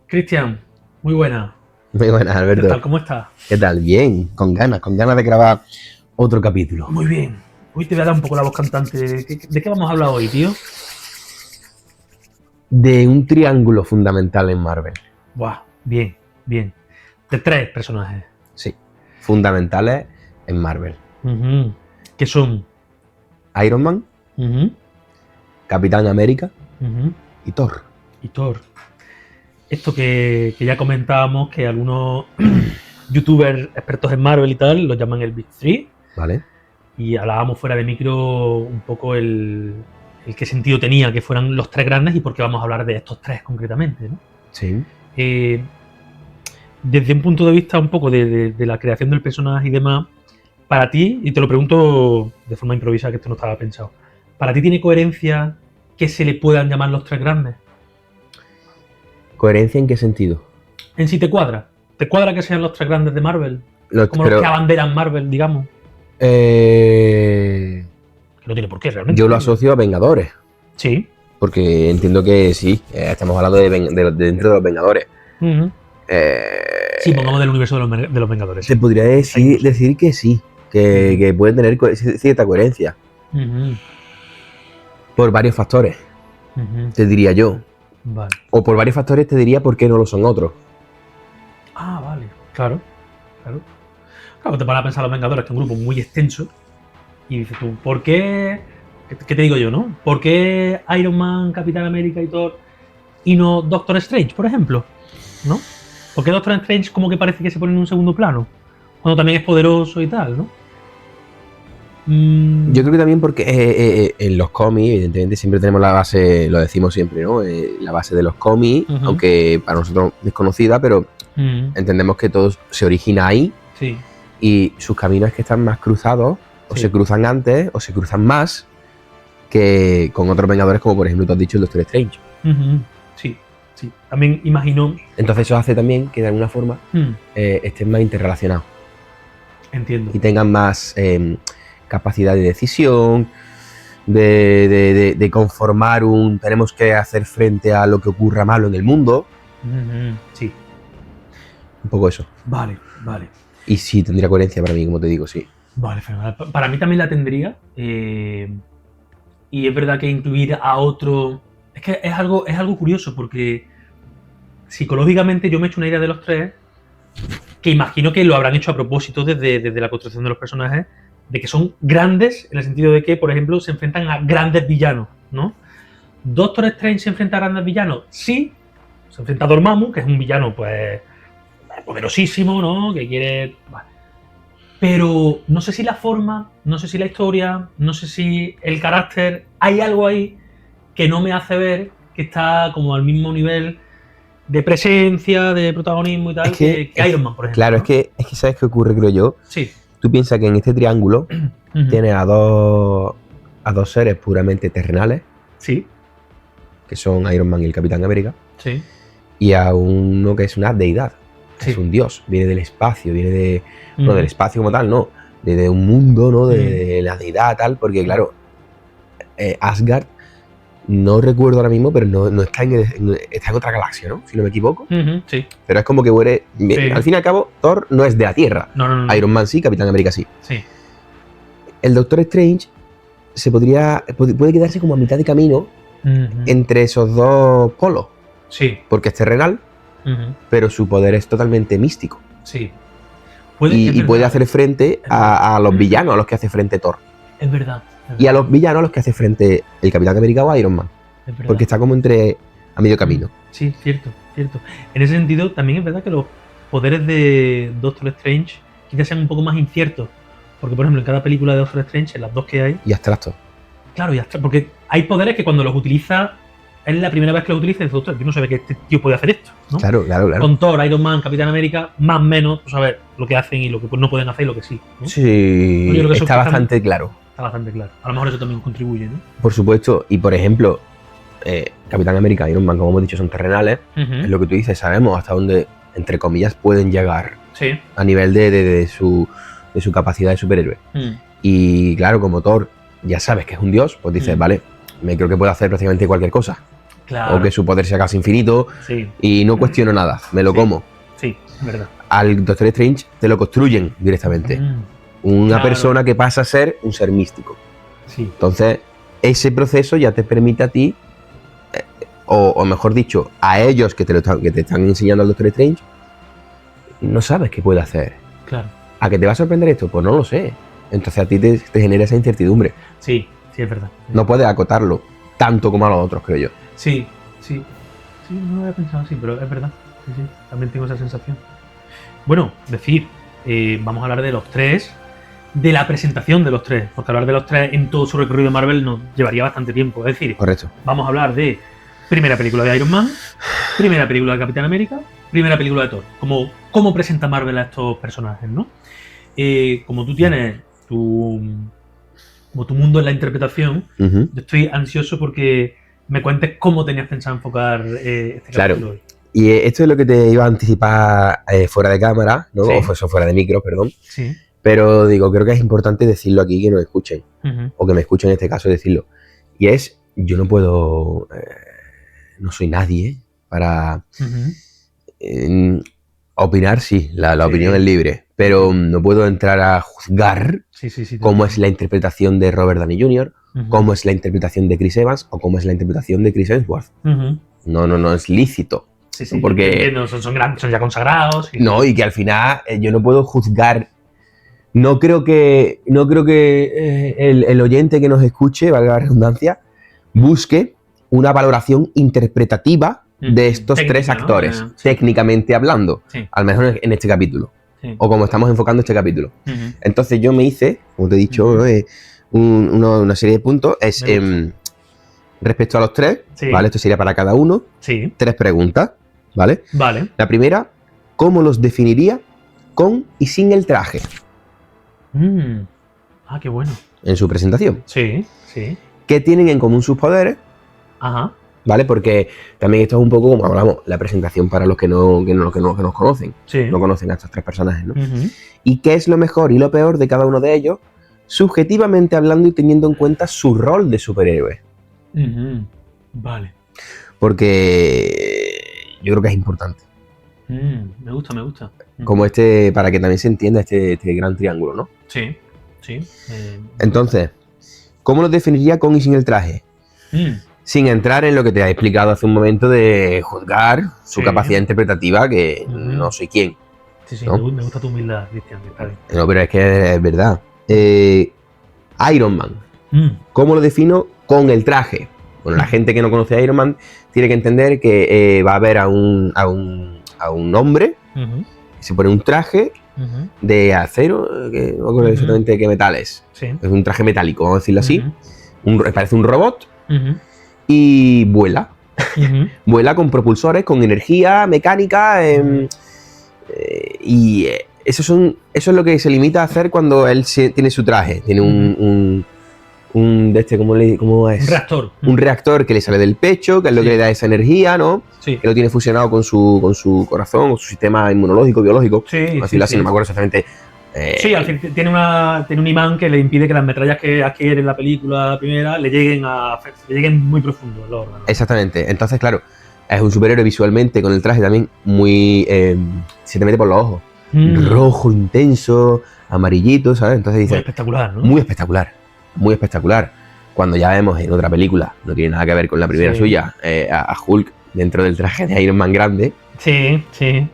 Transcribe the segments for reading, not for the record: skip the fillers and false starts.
Cristian, muy buena. Muy buenas, ¿Qué Alberto. tal? ¿Cómo estás? ¿Qué tal? Bien, con ganas de grabar otro capítulo. Muy bien. Hoy te voy a dar un poco la voz cantante. ¿De qué vamos a hablar hoy, tío? De un triángulo fundamental en Marvel. Buah, bien, bien. De 3 personajes. Sí, fundamentales en Marvel. ¿Qué son? Iron Man, Ujú, Capitán América ujú. y Thor. Y Thor. Esto que ya comentábamos, que algunos youtubers expertos en Marvel y tal lo llaman el Big Three. ¿Vale? Y hablábamos fuera de micro un poco el qué sentido tenía que fueran los 3 grandes y por qué vamos a hablar de estos 3 concretamente, ¿no? Sí. Desde un punto de vista un poco de la creación del personaje y demás, para ti, y te lo pregunto de forma improvisada, que esto no estaba pensado, ¿para ti tiene coherencia que se le puedan llamar los 3 grandes? ¿Coherencia en qué sentido? En sí te cuadra. ¿Te cuadra que sean los 3 grandes de Marvel? Como los que abanderan Marvel, digamos. Que no tiene por qué realmente. Yo lo asocio a Vengadores. Sí. Porque entiendo que sí, estamos hablando de dentro de los Vengadores. Sí, pongamos del universo de los Vengadores. Te podría decir que sí, que pueden tener cierta coherencia. Por varios factores, te diría yo. Vale. O por varios factores te diría por qué no lo son otros. Ah, vale. Claro. Claro, te pones a pensar los Vengadores, que es un grupo muy extenso. Y dices tú, ¿por qué? ¿Qué te digo yo, no? ¿Por qué Iron Man, Capitán América y Thor y no Doctor Strange, por ejemplo? ¿No? ¿Por qué Doctor Strange como que parece que se pone en un segundo plano? Cuando también es poderoso y tal, ¿no? Yo creo que también porque en los cómics, evidentemente, siempre tenemos la base, lo decimos siempre, ¿no? La base de los cómics, aunque para nosotros desconocida, pero entendemos que todo se origina ahí. Sí. Y sus caminos es que están más cruzados, o se cruzan antes, o se cruzan más que con otros Vengadores, como por ejemplo tú has dicho el Doctor Strange. Sí. También imagino. Entonces eso hace también que de alguna forma estén más interrelacionados. Entiendo. Y tengan más capacidad de decisión, de conformar tenemos que hacer frente a lo que ocurra malo en el mundo. Sí. Un poco eso. Vale. Y sí, tendría coherencia para mí, como te digo, sí. Vale, fenomenal. Para mí también la tendría. Y es verdad que incluir a otro. Es que es algo curioso, porque psicológicamente yo me he hecho una idea de los 3, que imagino que lo habrán hecho a propósito desde la construcción de los personajes, de que son grandes, en el sentido de que, por ejemplo, se enfrentan a grandes villanos, ¿no? ¿Doctor Strange se enfrenta a grandes villanos? Sí. Se enfrenta a Dormammu, que es un villano, pues, poderosísimo, ¿no? Que quiere. Vale. Pero no sé si la forma, no sé si la historia, no sé si el carácter, hay algo ahí que no me hace ver que está como al mismo nivel de presencia, de protagonismo y tal, que Iron Man, por ejemplo. Claro, ¿no? es que ¿sabes qué ocurre, creo yo? Sí. Tú piensas que en este triángulo tienes a dos seres puramente terrenales. Sí. Que son Iron Man y el Capitán América. Sí. Y a uno que es una deidad. Sí. Es un dios, viene del espacio, viene de... No del espacio como tal, no. De un mundo, ¿no? De la deidad, tal. Porque, claro, Asgard, no recuerdo ahora mismo, pero no está está en otra galaxia, ¿no? Si no me equivoco. Sí. Pero es como que al fin y al cabo, Thor no es de la Tierra. No. Iron Man sí, Capitán América sí. Sí. El Doctor Strange puede quedarse como a mitad de camino entre esos dos polos. Sí. Porque es terrenal, pero su poder es totalmente místico. Sí. Y puede hacer frente a los villanos a los que hace frente Thor. Es verdad. Y a los villanos a los que hace frente el Capitán América o Iron Man. Porque está como a medio camino. Sí, cierto. En ese sentido, también es verdad que los poderes de Doctor Strange quizás sean un poco más inciertos. Porque, por ejemplo, en cada película de Doctor Strange, en las 2 que hay... Y abstractos. Claro, porque hay poderes que cuando los utiliza, es la primera vez que los utiliza y dice, doctor, yo no sabía que este tío puede hacer esto, ¿no? Claro. Con Thor, Iron Man, Capitán América, más o menos, tú sabes lo que hacen y lo que no pueden hacer y lo que sí, ¿no? Sí, yo creo que está bastante claro. Está bastante claro. A lo mejor eso también contribuye, ¿no? Por supuesto, y por ejemplo, Capitán América y Iron Man, como hemos dicho, son terrenales. Es lo que tú dices, sabemos hasta dónde, entre comillas, pueden llegar. Sí. A nivel de su capacidad de superhéroe. Y claro, como Thor ya sabes que es un dios, pues dices, vale, me creo que puede hacer prácticamente cualquier cosa. Claro. O que su poder sea casi infinito. Sí, Y no cuestiono nada, me lo Sí. como. sí, es verdad. Al Doctor Strange te lo construyen directamente. Una Claro. persona que pasa a ser un ser místico. Sí. Entonces, ese proceso ya te permite a ti, o mejor dicho, a ellos que te están enseñando al Doctor Strange, no sabes qué puede hacer. Claro. ¿A qué te va a sorprender esto? Pues no lo sé. Entonces a ti te genera esa incertidumbre. Sí, es verdad. No puedes acotarlo tanto como a los otros, creo yo. Sí. Sí, no lo había pensado así, pero es verdad. Sí, también tengo esa sensación. Bueno, vamos a hablar de los tres, de la presentación de los tres, porque hablar de los tres en todo su recorrido de Marvel nos llevaría bastante tiempo. Es decir, Correcto. vamos a hablar de primera película de Iron Man, primera película de Capitán América, primera película de Thor. ¿Cómo presenta Marvel a estos personajes, ¿no? Como tú tienes como tu mundo en la interpretación, Ujú. yo estoy ansioso porque me cuentes cómo tenías pensado enfocar este capítulo hoy. Y esto es lo que te iba a anticipar fuera de cámara, ¿no? Sí. O fuera de micro, perdón. Sí. Pero digo, creo que es importante decirlo aquí, que nos escuchen. Uh-huh. O que me escuchen en este caso decirlo. Y es, yo no puedo... no soy nadie para... opinar, sí, la opinión es libre. Pero no puedo entrar a juzgar cómo es la interpretación de Robert Downey Jr., cómo es la interpretación de Chris Evans o cómo es la interpretación de Chris Hemsworth. No es lícito. Sí, porque son ya consagrados. No, y que al final yo no puedo juzgar. No creo que el oyente que nos escuche, valga la redundancia, busque una valoración interpretativa de estos tres actores, ¿no? Técnicamente hablando, al menos en este capítulo, o como estamos enfocando este capítulo. Entonces yo me hice, como te he dicho, una serie de puntos, respecto a los tres, ¿vale? Esto sería para cada uno, 3 preguntas, ¿vale? Vale. La primera, ¿cómo los definiría con y sin el traje? Qué bueno. En su presentación. Sí. ¿Qué tienen en común sus poderes? Ajá. ¿Vale? Porque también esto es un poco, como hablamos, la presentación para los que nos conocen. No conocen a estos 3 personajes, ¿no? ¿Y qué es lo mejor y lo peor de cada uno de ellos, subjetivamente hablando y teniendo en cuenta su rol de superhéroe? Vale. Porque yo creo que es importante. Me gusta. Como para que también se entienda este gran triángulo, ¿no? Sí. Entonces, ¿cómo los definiría con y sin el traje? Sin entrar en lo que te he explicado hace un momento de juzgar su capacidad interpretativa, que no soy quien. Sí, ¿no? Me gusta tu humildad, Cristian. No, pero es que es verdad. Iron Man. ¿Cómo lo defino? Con el traje. Bueno, la gente que no conoce a Iron Man tiene que entender que va a ver a un hombre que se pone un traje de acero, que no recuerdo exactamente qué metal es. Sí. Es un traje metálico, vamos a decirlo así. Parece un robot. Y vuela. Vuela con propulsores, con energía mecánica. Y eso es lo que se limita a hacer cuando él tiene su traje. Tiene ¿cómo es? Un reactor. Un reactor que le sale del pecho, que es lo que le da esa energía, ¿no? Sí. Que lo tiene fusionado con su corazón, con su sistema inmunológico, biológico. Así, no me acuerdo exactamente. Sí, al fin tiene un imán que le impide que las metrallas que adquiere en la película primera le lleguen muy profundo al órgano. Exactamente. Entonces, claro, es un superhéroe visualmente con el traje también muy... se te mete por los ojos. Rojo, intenso, amarillito, ¿sabes? Entonces dices... Muy espectacular, ¿no? Muy espectacular. Cuando ya vemos en otra película, no tiene nada que ver con la primera suya, a Hulk dentro del traje de Iron Man grande. Sí.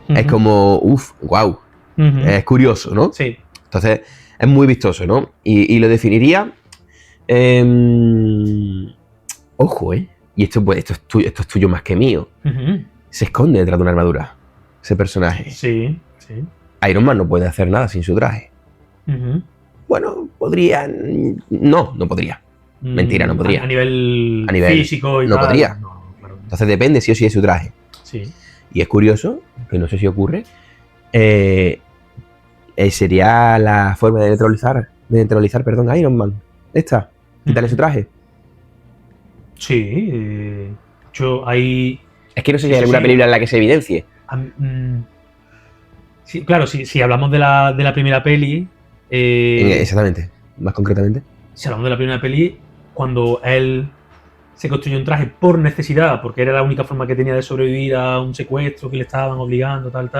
Es como, wow. Es curioso, ¿no? Sí. Entonces, es muy vistoso, ¿no? Y lo definiría... ojo, Y esto es tuyo más que mío. Se esconde detrás de una armadura, ese personaje. Sí. Iron Man no puede hacer nada sin su traje. Bueno, podría... No podría. Mentira, no podría. A nivel físico y no tal. podría. No, claro. Entonces depende sí o sí de su traje. Sí. Y es curioso, que no sé si ocurre, sería la forma de neutralizar a Iron Man. Quitarle su traje. Sí. Yo ahí... Es que no sé si hay alguna película en la que se evidencie. Sí, claro, si hablamos de la primera peli... Exactamente. Más concretamente. Si hablamos de la primera peli, cuando él se construyó un traje por necesidad, porque era la única forma que tenía de sobrevivir a un secuestro que le estaban obligando, tal.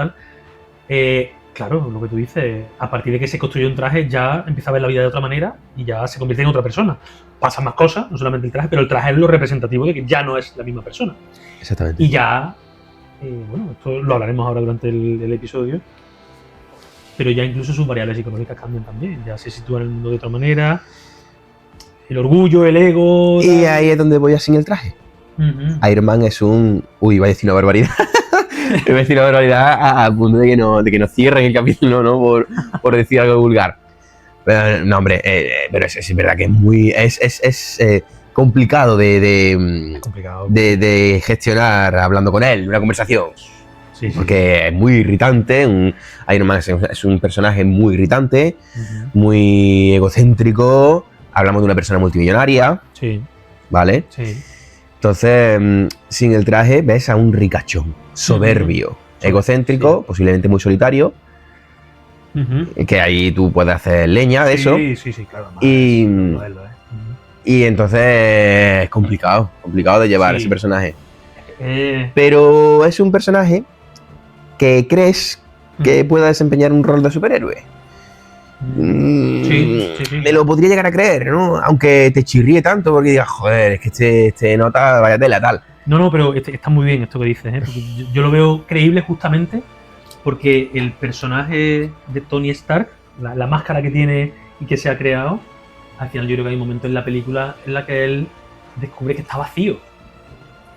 Claro, lo que tú dices, a partir de que se construyó un traje ya empieza a ver la vida de otra manera y ya se convierte en otra persona. Pasan más cosas, no solamente el traje, pero el traje es lo representativo de que ya no es la misma persona. Exactamente. Y ya, bueno, esto lo hablaremos ahora durante el episodio, pero ya incluso sus variables psicológicas cambian también, ya se sitúan en el mundo de otra manera, el orgullo, el ego... Y ahí es donde voy a sin el traje. Iron Man es un... Uy, iba a decir una barbaridad. Iba a decir una barbaridad a punto de que nos cierren el capítulo, ¿no? Por decir algo vulgar. Pero, no, hombre, pero es verdad que es muy... Es complicado de gestionar hablando con él, una conversación. Sí. Porque es muy irritante. Iron Man es un personaje muy irritante, muy egocéntrico. Hablamos de una persona multimillonaria. Sí. ¿Vale? Sí. Entonces, sin el traje ves a un ricachón, soberbio, egocéntrico, posiblemente muy solitario, que ahí tú puedes hacer leña de eso. Sí, claro. Y entonces es complicado de llevar ese personaje. Pero es un personaje que crees que pueda desempeñar un rol de superhéroe. Me lo podría llegar a creer, ¿no? Aunque te chirríe tanto porque digas, joder, es que este nota vaya tela, tal. No, pero está muy bien esto que dices, ¿eh? Porque yo lo veo creíble justamente porque el personaje de Tony Stark, la máscara que tiene y que se ha creado, al final yo creo que hay un momento en la película en la que él descubre que está vacío.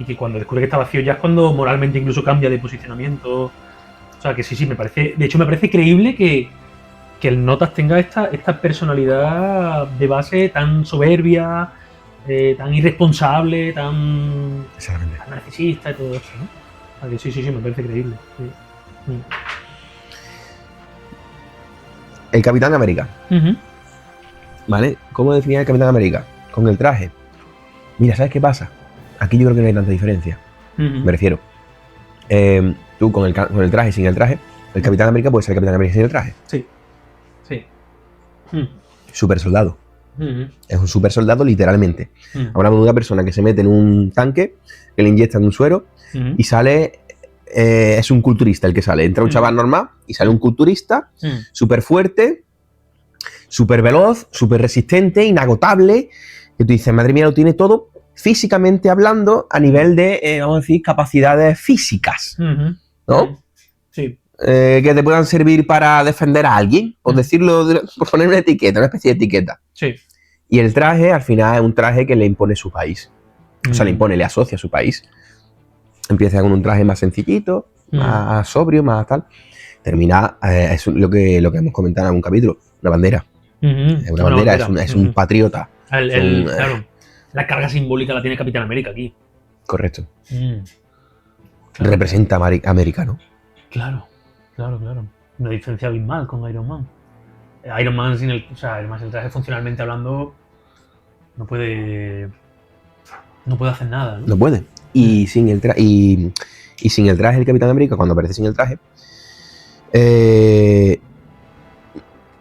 Y que cuando descubre que está vacío ya es cuando moralmente incluso cambia de posicionamiento. O sea que sí, me parece creíble que el Notas tenga esta personalidad de base tan soberbia, tan irresponsable, tan narcisista y todo eso, ¿no? O sea que sí, me parece creíble. Sí. El Capitán América. ¿Vale? ¿Cómo definía el Capitán América? Con el traje. Mira, ¿sabes qué pasa? Aquí yo creo que no hay tanta diferencia. Me refiero. Tú con el traje y sin el traje, el Capitán América puede ser el Capitán América sin el traje. Sí. Super soldado. Es un super soldado literalmente. Hablamos de una persona que se mete en un tanque, que le inyectan un suero y sale... es un culturista el que sale. Entra un chaval normal y sale un culturista súper fuerte, súper veloz, súper resistente, inagotable, que tú dices, madre mía, lo tiene todo físicamente hablando a nivel de, vamos a decir, capacidades físicas, ¿no? Sí. Que te puedan servir para defender a alguien, por decirlo, por poner una etiqueta, una especie de etiqueta. Sí. Y el traje, al final, es un traje que le impone su país. O sea, le asocia a su país. Empieza con un traje más sencillito, más sobrio, más tal. Termina, es lo que hemos comentado en algún capítulo, una bandera. Es una bandera, es un patriota. Claro, la carga simbólica la tiene Capitán América aquí. Correcto. Claro. Representa a América, ¿no? Claro. Una diferencia abismal con Iron Man. Iron Man sin el traje funcionalmente hablando no puede hacer nada, ¿no? No puede. Y sin el traje el Capitán América, cuando aparece sin el traje,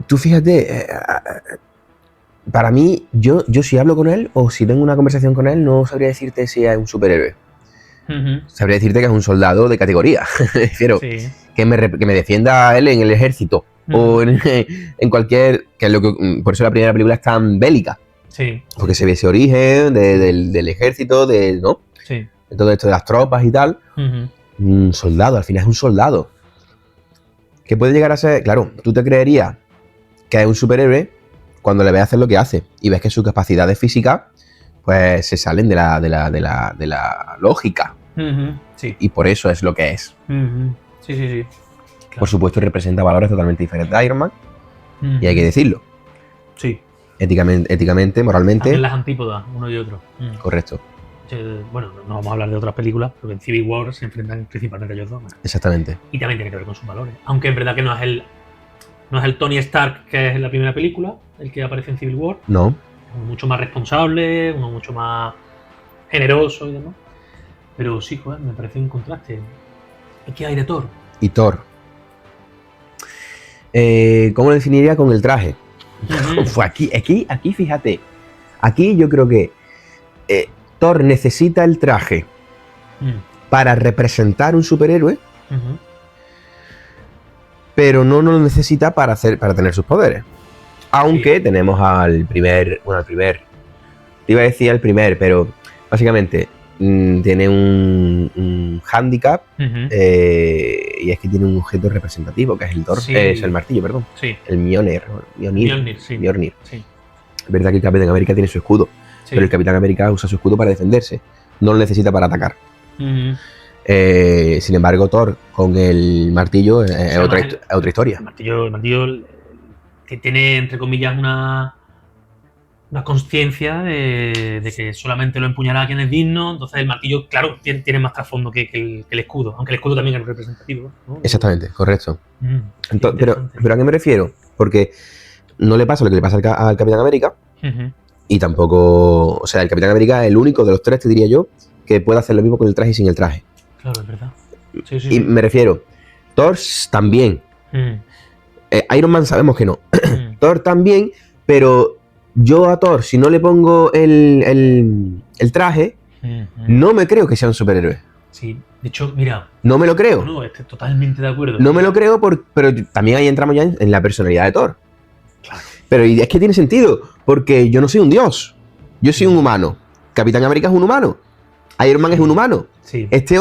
tú fíjate, para mí, yo si hablo con él o si tengo una conversación con él, no sabría decirte si es un superhéroe. Sabría decirte que es un soldado de categoría. Prefiero que me defienda él en el ejército o en cualquier... que es lo que, por eso la primera película es tan bélica. Sí. Porque se ve ese origen del ejército, ¿no? Sí. De todo esto de las tropas y tal. Un soldado, al final es un soldado. Que puede llegar a ser... Claro, tú te creerías que es un superhéroe cuando le ves hacer lo que hace y ves que sus capacidades físicas pues se salen de la lógica. Sí. Y por eso es lo que es. Sí. Claro. Por supuesto, representa valores totalmente diferentes a Iron Man. Y hay que decirlo. Sí. Éticamente, moralmente. También las antípodas, uno y otro. Correcto. Bueno, no vamos a hablar de otras películas, porque en Civil War se enfrentan principalmente ellos dos. Exactamente. Y también tiene que ver con sus valores. Aunque es verdad que no es el Tony Stark que es en la primera película, el que aparece en Civil War. No. Uno mucho más responsable, uno mucho más generoso y demás. Pero sí, joder, me parece un contraste. ¿Y qué hay de Thor? Y Thor. ¿Cómo lo definiría con el traje? Aquí, fíjate. Aquí yo creo que Thor necesita el traje para representar un superhéroe, pero no lo necesita para tener sus poderes. Aunque tenemos al primer, te iba a decir al primer, pero básicamente tiene un hándicap y es que tiene un objeto representativo, que es el Thor, es el martillo, perdón. Sí. El Mjolnir. Sí. Mjolnir. Sí. Es verdad que el Capitán América tiene su escudo, pero el Capitán América usa su escudo para defenderse, no lo necesita para atacar. Sin embargo, Thor con el martillo es otra historia. El martillo que tiene, entre comillas, una consciencia de que solamente lo empuñará quien es digno. Entonces el martillo, claro, tiene más trasfondo que el escudo, aunque el escudo también es representativo, ¿no? Exactamente, correcto. Entonces, pero ¿a qué me refiero? Porque no le pasa lo que le pasa al Capitán América, y tampoco, o sea, el Capitán América es el único de los tres, te diría yo, que puede hacer lo mismo con el traje y sin el traje. Claro, es verdad. Y me refiero, Thor también. Iron Man sabemos que no. Thor también, pero yo a Thor, si no le pongo el traje, no me creo que sea un superhéroe. Sí, de hecho, mira. No me lo creo. No, estoy totalmente de acuerdo. No me lo creo, pero también ahí entramos ya en la personalidad de Thor. Claro. Pero es que tiene sentido, porque yo no soy un dios. Yo soy un humano. Capitán América es un humano. Iron Man es un humano. Sí. Este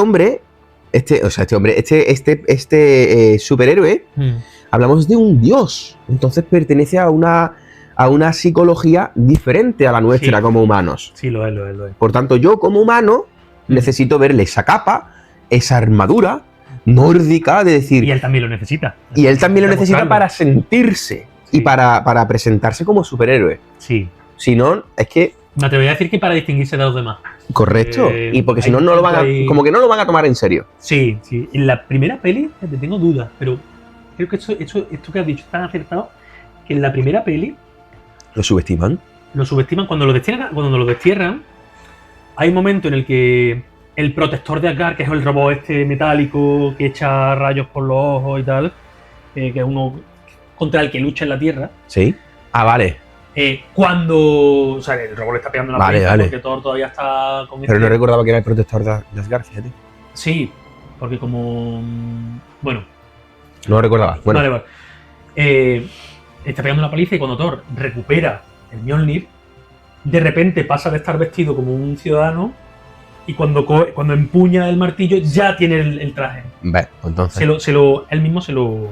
superhéroe, hablamos de un dios. Entonces pertenece a una psicología diferente a la nuestra como humanos. Sí, lo es. Por tanto, yo como humano necesito verle esa capa, esa armadura nórdica de decir... Y él también lo necesita. Y él también lo necesita para sentirse y para presentarse como superhéroe. Sí. Si no, es que... Me atrevería a decir que para distinguirse de los demás. Correcto. Y porque si no, no lo van como que no lo van a tomar en serio. Sí. En la primera peli, te tengo dudas, pero creo que esto que has dicho es tan acertado que en la primera peli... ¿Lo subestiman? Lo subestiman. Cuando lo destierran, hay un momento en el que el protector de Asgard, que es el robot este metálico que echa rayos por los ojos y tal, que es uno contra el que lucha en la Tierra. Sí. Ah, vale. Cuando... O sea, el robot le está pegando la paliza porque Thor todavía está con Pero no recordaba que era el protector de Asgard, fíjate. Sí, porque como... Bueno. No lo recordaba. Bueno. Vale. Está pegando la paliza y cuando Thor recupera el Mjolnir, de repente pasa de estar vestido como un ciudadano y cuando empuña el martillo ya tiene el traje. Ve, entonces... Él mismo se lo...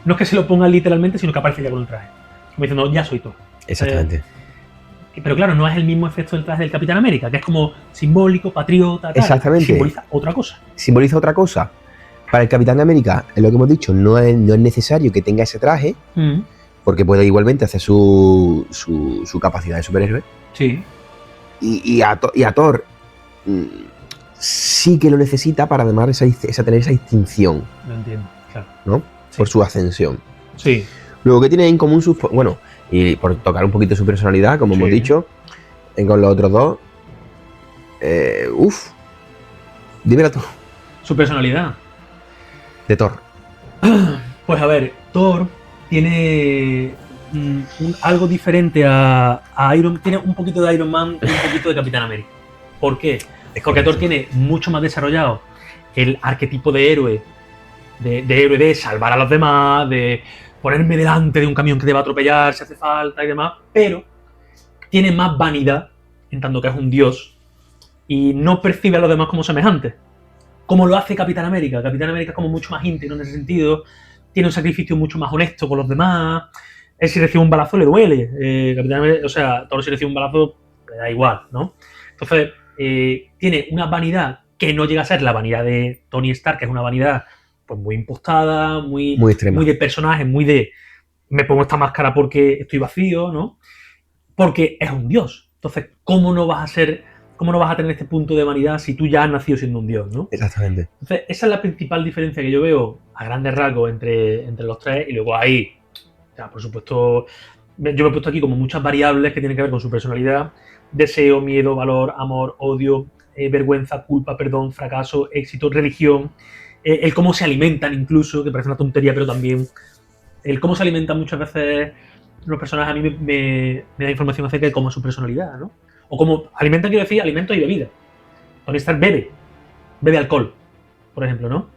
No es que se lo ponga literalmente, sino que aparece ya con el traje. Como diciendo, ya soy Thor. Exactamente. Pero claro, no es el mismo efecto del traje del Capitán América, que es como simbólico, patriota, tal. Exactamente. Simboliza otra cosa. Simboliza otra cosa. Para el Capitán América, es lo que hemos dicho, no es necesario que tenga ese traje, porque puede igualmente hacer su capacidad de superhéroe. Sí. Y a Thor sí que lo necesita para además tener esa distinción. Lo entiendo, claro. ¿No? Sí. Por su ascensión. Sí. Luego, ¿qué tienen en común sus... Bueno, y por tocar un poquito su personalidad, como hemos dicho, con los otros dos... Dímela tú. Su personalidad. De Thor. Pues a ver, Thor tiene algo diferente a Iron Man. Tiene un poquito de Iron Man y un poquito de Capitán América. ¿Por qué? Porque Thor tiene mucho más desarrollado el arquetipo de héroe, de salvar a los demás, de ponerme delante de un camión que te va a atropellar si hace falta y demás, pero tiene más vanidad, en tanto que es un dios, y no percibe a los demás como semejantes. Como lo hace Capitán América. Capitán América es como mucho más íntegro en ese sentido, tiene un sacrificio mucho más honesto con los demás. Él si recibe un balazo le duele. Thor si recibe un balazo le da igual, ¿no? Entonces, tiene una vanidad que no llega a ser la vanidad de Tony Stark, que es una vanidad pues muy impostada, muy extrema, muy de personaje, muy de me pongo esta máscara porque estoy vacío, ¿no? Porque es un dios. Entonces, ¿cómo no vas a tener este punto de vanidad si tú ya has nacido siendo un dios, ¿no? Exactamente. Entonces, esa es la principal diferencia que yo veo a grandes rasgos entre los tres. Y luego ahí, ya, por supuesto, yo me he puesto aquí como muchas variables que tienen que ver con su personalidad: deseo, miedo, valor, amor, odio, vergüenza, culpa, perdón, fracaso, éxito, religión, el cómo se alimentan incluso, que parece una tontería, pero también el cómo se alimentan muchas veces los personajes a mí me da información acerca de cómo es su personalidad, ¿no? O como alimenta, quiero decir, alimentos y bebidas. Tony Stark bebe alcohol, por ejemplo, ¿no?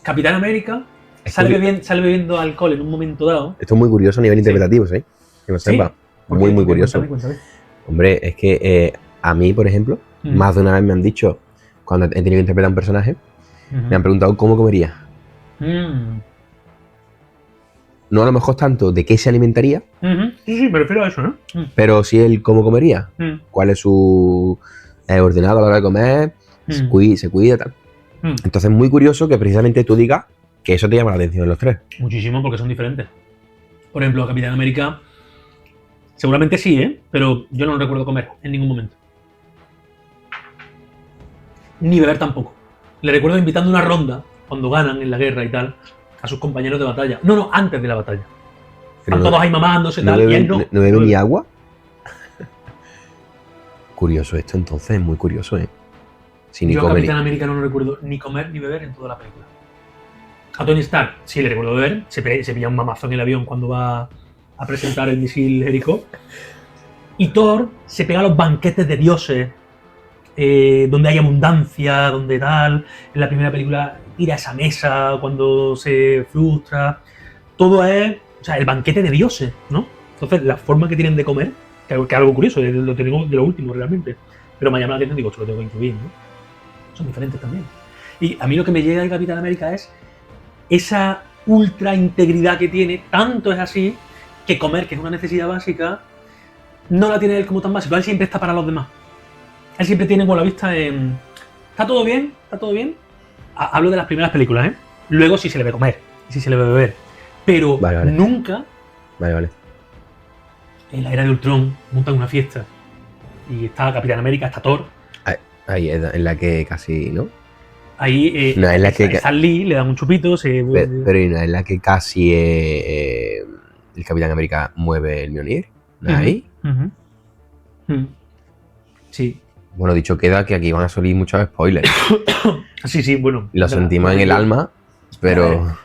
Capitán América sale bebiendo alcohol en un momento dado. Esto es muy curioso a nivel interpretativo, ¿sí? Que no sepa. Muy curioso. Cuéntame. Hombre, es que a mí, por ejemplo, más de una vez me han dicho, cuando he tenido que interpretar un personaje, me han preguntado cómo comería. No a lo mejor tanto de qué se alimentaría. Sí, me refiero a eso, ¿no? Pero sí el cómo comería. Cuál es su ordenado a la hora de comer, se cuida, tal. Entonces es muy curioso que precisamente tú digas que eso te llama la atención de los tres. Muchísimo, porque son diferentes. Por ejemplo, Capitán América, seguramente sí, pero yo no recuerdo comer en ningún momento. Ni beber tampoco. Le recuerdo invitando una ronda, cuando ganan en la guerra y tal, a sus compañeros de batalla. No, antes de la batalla. Están todos ahí mamándose y tal, y él no. ¿No bebe ni agua? Curioso esto, entonces, muy curioso, ¿eh? Yo a Capitán América no recuerdo ni comer ni beber en toda la película. A Tony Stark sí le recuerdo beber, se pilla un mamazo en el avión cuando va a presentar el misil Jericho. Y Thor se pega a los banquetes de dioses, donde hay abundancia, donde tal. En la primera película ir a esa mesa cuando se frustra. Todo es, o sea, el banquete de dioses, ¿no? Entonces, la forma que tienen de comer, que es algo curioso, lo tengo de lo último realmente, pero me llama la atención, digo, esto lo tengo que incluir, ¿no? Son diferentes también. Y a mí lo que me llega del Capitán América es esa ultra integridad que tiene, tanto es así, que comer, que es una necesidad básica, no la tiene él como tan básico, él siempre está para los demás. Él siempre tiene con la vista en... ¿Está todo bien? Hablo de las primeras películas, ¿eh? Luego sí se le ve comer, sí se le ve beber, pero vale. Nunca... Vale. En la era de Ultron montan una fiesta y está Capitán América, está Thor. Ahí es en la que casi, ¿no? Ahí no, es la que Stan Lee le dan un chupito, pero no es la que casi el Capitán América mueve el Mjolnir, ¿no es ahí? Sí. Bueno, dicho queda que aquí van a salir muchos spoilers. Sí, bueno. Lo sentimos en el alma, pero...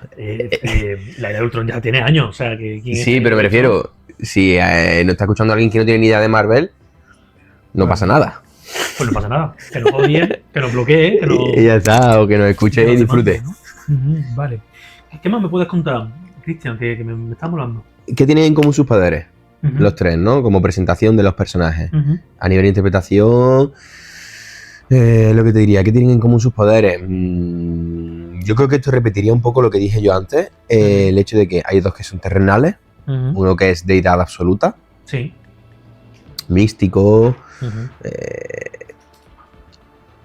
la era de Ultron ya tiene años, o sea que... Sí, pero me refiero, si no está escuchando a alguien que no tiene ni idea de Marvel, no pasa nada. Pues no pasa nada, que nos odie, que nos bloquee, que no... Y ya está, o que nos escuche y disfrute. ¿No? Vale. ¿Qué más me puedes contar, Cristian, que me estás molando? ¿Qué tienen en común sus poderes? Los tres, ¿no? Como presentación de los personajes. A nivel de interpretación, lo que te diría, ¿qué tienen en común sus poderes? Yo creo que esto repetiría un poco lo que dije yo antes, el hecho de que hay dos que son terrenales, uno que es deidad absoluta, sí, místico.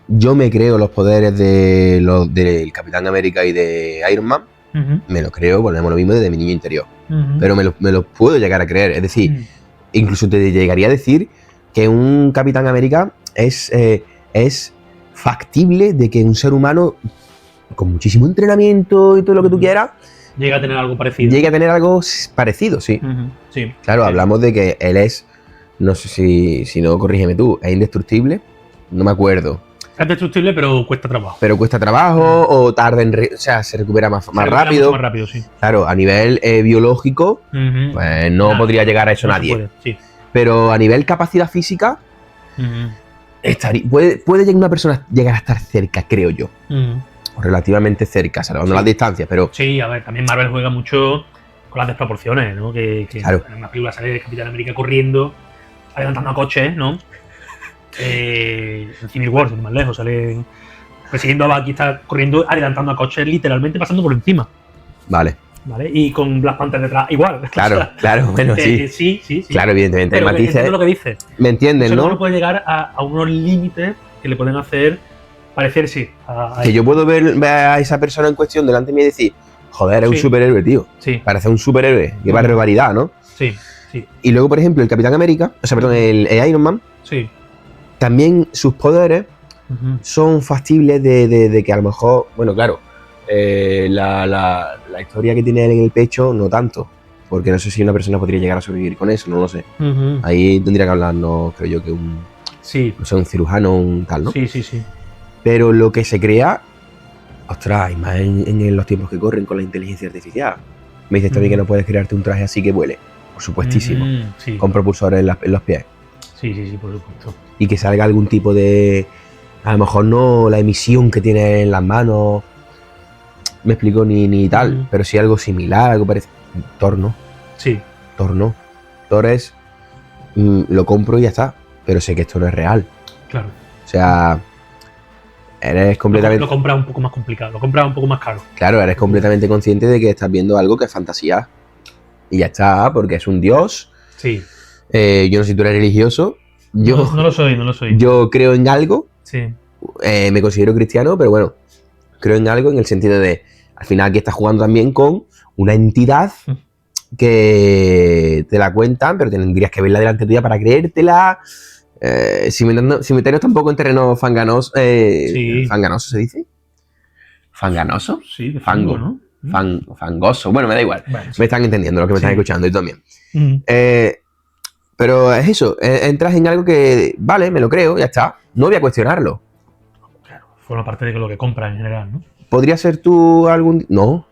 Yo me creo los poderes del Capitán América y de Iron Man. Me lo creo, volvemos a lo mismo desde mi niño interior. Pero me lo puedo llegar a creer. Es decir, incluso te llegaría a decir que un Capitán América es factible de que un ser humano con muchísimo entrenamiento y todo lo que tú quieras llega a tener algo parecido. Llegue a tener algo parecido, sí. Sí. Claro, hablamos de que él es, no sé si no, corrígeme tú, es indestructible. No me acuerdo. Es destructible, pero cuesta trabajo. Pero cuesta trabajo o tarda o sea, se recupera más rápido. Más rápido, sí. Claro, a nivel biológico, pues no podría llegar a eso nadie. Sí. Pero a nivel capacidad física, puede una persona llegar a estar cerca, creo yo. O relativamente cerca, salvando las distancias, pero... Sí, a ver, también Marvel juega mucho con las desproporciones, ¿no? Que claro. En una película sale Capitán América corriendo, adelantando a coches, ¿no? En Civil War, sin más lejos, sale persiguiendo a Bucky, está corriendo, adelantando a coches, literalmente pasando por encima. Vale. Y con Black Panther detrás, igual. Claro, claro, bueno, sí. Sí. Claro, evidentemente. Pero matices, entiendo lo que dices. ¿Me entiendes, no? Uno puede llegar a unos límites que le pueden hacer parecerse a que yo puedo ver a esa persona en cuestión delante de mí y decir, joder, es un superhéroe, tío. Sí. Parece un superhéroe. Qué barbaridad, ¿no? Sí. Y luego, por ejemplo, el Capitán América, el Iron Man. Sí. También sus poderes son factibles de que a lo mejor, bueno, claro, la historia que tiene él en el pecho, no tanto, porque no sé si una persona podría llegar a sobrevivir con eso, no lo sé. Ahí tendría que hablarnos, creo yo, que un cirujano, un tal, ¿no? Sí. Pero lo que se crea, ostras, y más en los tiempos que corren con la inteligencia artificial. Me dices también que no puedes crearte un traje así que vuele, por supuestísimo, con propulsores en los pies. Sí, por supuesto. Y que salga algún tipo de... A lo mejor no la emisión que tiene en las manos, me explico, ni tal, pero sí algo similar, algo parecido. Thor no. Sí. Thor no. Thor es... lo compro y ya está, pero sé que esto no es real. Claro. O sea, eres completamente... Lo compras un poco más complicado, lo compras un poco más caro. Claro, eres completamente consciente de que estás viendo algo que es fantasía. Y ya está, porque es un dios. Sí. Yo no sé si tú eres religioso. Yo, no lo soy. Yo creo en algo. Sí. Me considero cristiano, pero bueno, creo en algo en el sentido de, al final aquí estás jugando también con una entidad que te la cuentan, pero tendrías que verla delante tuya para creértela. Sin meternos tampoco en terreno fanganoso. Sí. ¿Fanganoso se dice? ¿Fanganoso? Sí, de fango, ¿no? Fangoso. Bueno, me da igual. Bueno, sí. Me están entendiendo lo que me están escuchando y también. Mm. Pero es eso, entras en algo que, vale, me lo creo, ya está. No voy a cuestionarlo. Claro, forma parte de lo que compras en general, ¿no? ¿Podría ser tú algún...? No,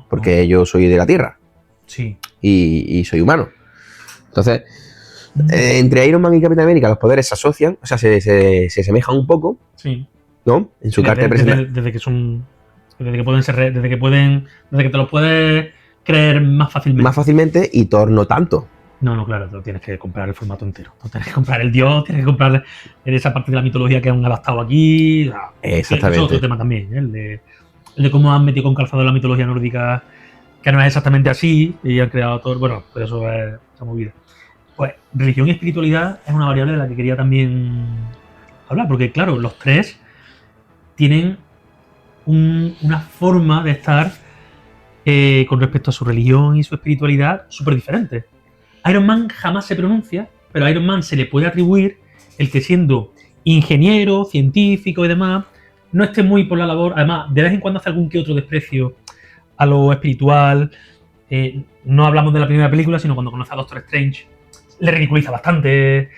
porque yo soy de la Tierra. Sí. Y soy humano. Entonces, entre Iron Man y Capitán América los poderes se asocian, o sea, se asemejan un poco. Sí. ¿No? En su carta de presentación. Desde que son... Desde que pueden ser... Desde que te los puedes creer más fácilmente. Más fácilmente y Thor no tanto. No, claro, tú tienes que comprar el formato entero. No tienes que comprar el dios, tienes que comprar esa parte de la mitología que han adaptado aquí. Exactamente. Eso es otro tema también, ¿eh? El de cómo han metido con calzado la mitología nórdica, que no es exactamente así, y han creado todo. Bueno, pues eso es esa movida. Pues religión y espiritualidad es una variable de la que quería también hablar, porque claro, los tres tienen una forma de estar con respecto a su religión y su espiritualidad súper diferente. Iron Man jamás se pronuncia, pero a Iron Man se le puede atribuir el que siendo ingeniero, científico y demás, no esté muy por la labor. Además, de vez en cuando hace algún que otro desprecio a lo espiritual. No hablamos de la primera película, sino cuando conoce a Doctor Strange, le ridiculiza bastante,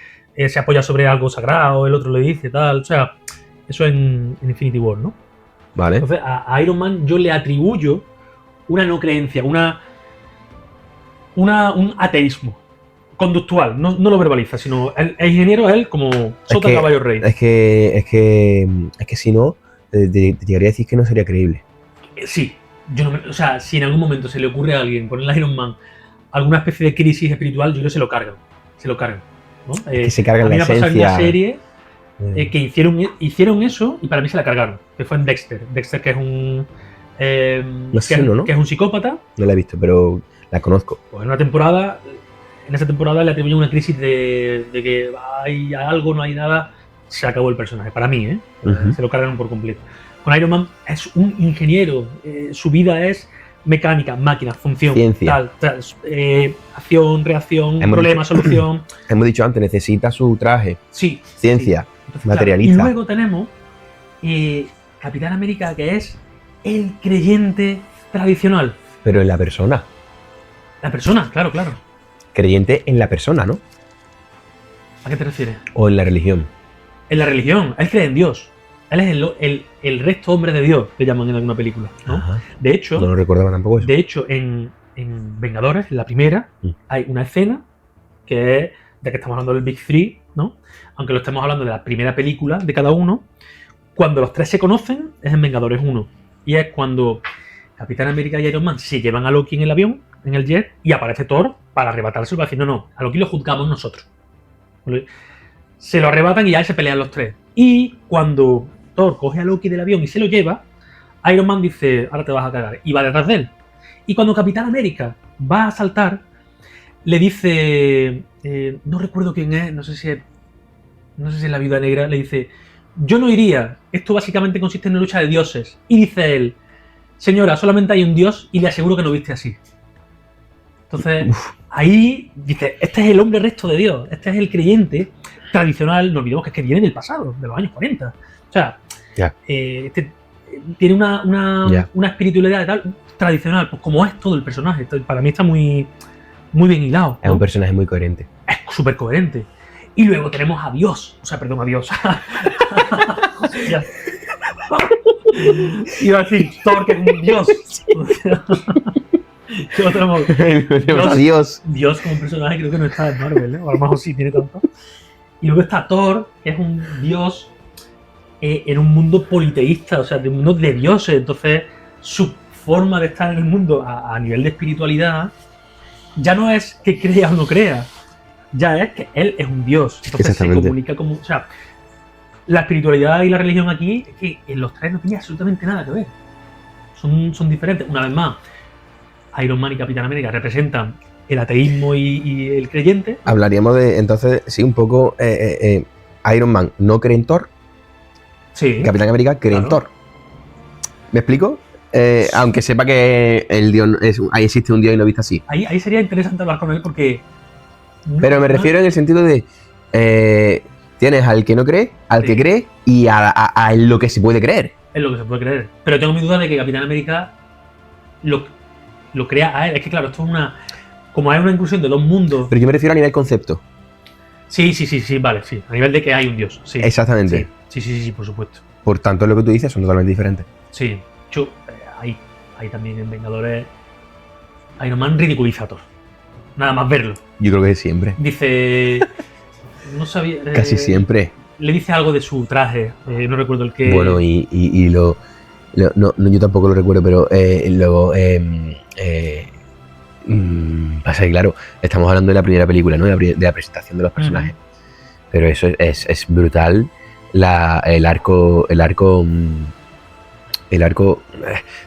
se apoya sobre algo sagrado, el otro le dice tal. O sea, eso en Infinity War, ¿no? Vale. Entonces, a Iron Man yo le atribuyo una no creencia, un ateísmo conductual, no lo verbaliza, sino el ingeniero es él como sota caballo rey. Es que si no, te llegaría a decir que no sería creíble. Sí, o sea, si en algún momento se le ocurre a alguien ponerle a Iron Man alguna especie de crisis espiritual, yo creo que se lo cargan. ¿no? Que se cargan la esencia. A mí me ha pasado en una serie que hicieron eso y para mí se la cargaron, que fue en Dexter. Dexter, que es un... que es un psicópata. No la he visto, pero la conozco. Pues en esa temporada le atribuyen una crisis de que hay algo, no hay nada, se acabó el personaje. Para mí, Se lo cargaron por completo. Con Iron Man es un ingeniero, su vida es mecánica, máquina, función, ciencia, tal, acción, reacción, problema, solución. Hemos dicho antes, necesita su traje. Sí. Ciencia, sí. Entonces, materialista. Claro, y luego tenemos Capitán América, que es el creyente tradicional. Pero en la persona. La persona, claro. Creyente en la persona, ¿no? ¿A qué te refieres? O en la religión. En la religión, él cree en Dios. Él es el resto hombre de Dios, que llaman en alguna película, ¿no? De hecho, no lo recordaba tampoco eso. De hecho, en Vengadores, en la primera, hay una escena que es, ya que estamos hablando del Big Three, ¿no? Aunque lo estemos hablando de la primera película de cada uno, cuando los tres se conocen es en Vengadores 1. Y es cuando Capitán América y Iron Man se llevan a Loki en el avión, en el jet, y aparece Thor para arrebatárselo, para decir, no, a Loki lo juzgamos nosotros. Se lo arrebatan y ya se pelean los tres. Y cuando Thor coge a Loki del avión y se lo lleva, Iron Man dice, ahora te vas a cagar, y va detrás de él. Y cuando Capitán América va a saltar, le dice, no recuerdo quién es, no sé si es la Viuda Negra, le dice, yo no iría, esto básicamente consiste en una lucha de dioses. Y dice él, señora, solamente hay un dios y le aseguro que no viste así. Entonces, ahí dice, este es el hombre recto de Dios, este es el creyente tradicional, no olvidemos que es que viene del pasado, de los años 40. O sea, tiene una espiritualidad tal, tradicional, pues como es todo el personaje. Para mí está muy, muy bien hilado, ¿no? Es un personaje muy coherente. Es súper coherente. Y luego tenemos a Dios. O sea, perdón, a Dios. Iba a decir Thor, que es un dios. Dios. Dios como personaje creo que no está en Marvel, ¿eh? O a lo mejor sí tiene tanto. Y luego está Thor, que es un dios en un mundo politeísta, o sea, de un mundo de dioses. Entonces, su forma de estar en el mundo a nivel de espiritualidad ya no es que crea o no crea, ya es que él es un dios. Entonces se comunica como... O sea, la espiritualidad y la religión aquí es que en los tres no tiene absolutamente nada que ver. Son diferentes. Una vez más, Iron Man y Capitán América representan el ateísmo y el creyente. Hablaríamos de, entonces, sí, un poco... Iron Man no cree en Thor. Sí. Capitán América cree en Thor. ¿Me explico? Aunque sepa que el dios ahí existe un dios y lo he visto así. Ahí sería interesante hablar con él porque... Pero me refiero en el sentido de... tienes al que no cree, al que cree y a lo que se puede creer. Es lo que se puede creer. Pero tengo mi duda de que Capitán América lo crea a él. Es que claro, esto es una... Como hay una inclusión de dos mundos... Pero yo me refiero a nivel concepto. Sí, vale, sí. A nivel de que hay un dios. Sí. Exactamente. Sí, por supuesto. Por tanto, lo que tú dices son totalmente diferentes. Sí. Hay también en Vengadores... Iron Man ridiculiza a Thor. Nada más verlo. Yo creo que siempre. Dice... No sabía... Casi siempre. Le dice algo de su traje. No recuerdo el que... Bueno, no, yo tampoco lo recuerdo, pero luego... pasa que, claro, estamos hablando de la primera película, ¿no? De la presentación de los personajes. Pero eso es brutal. El arco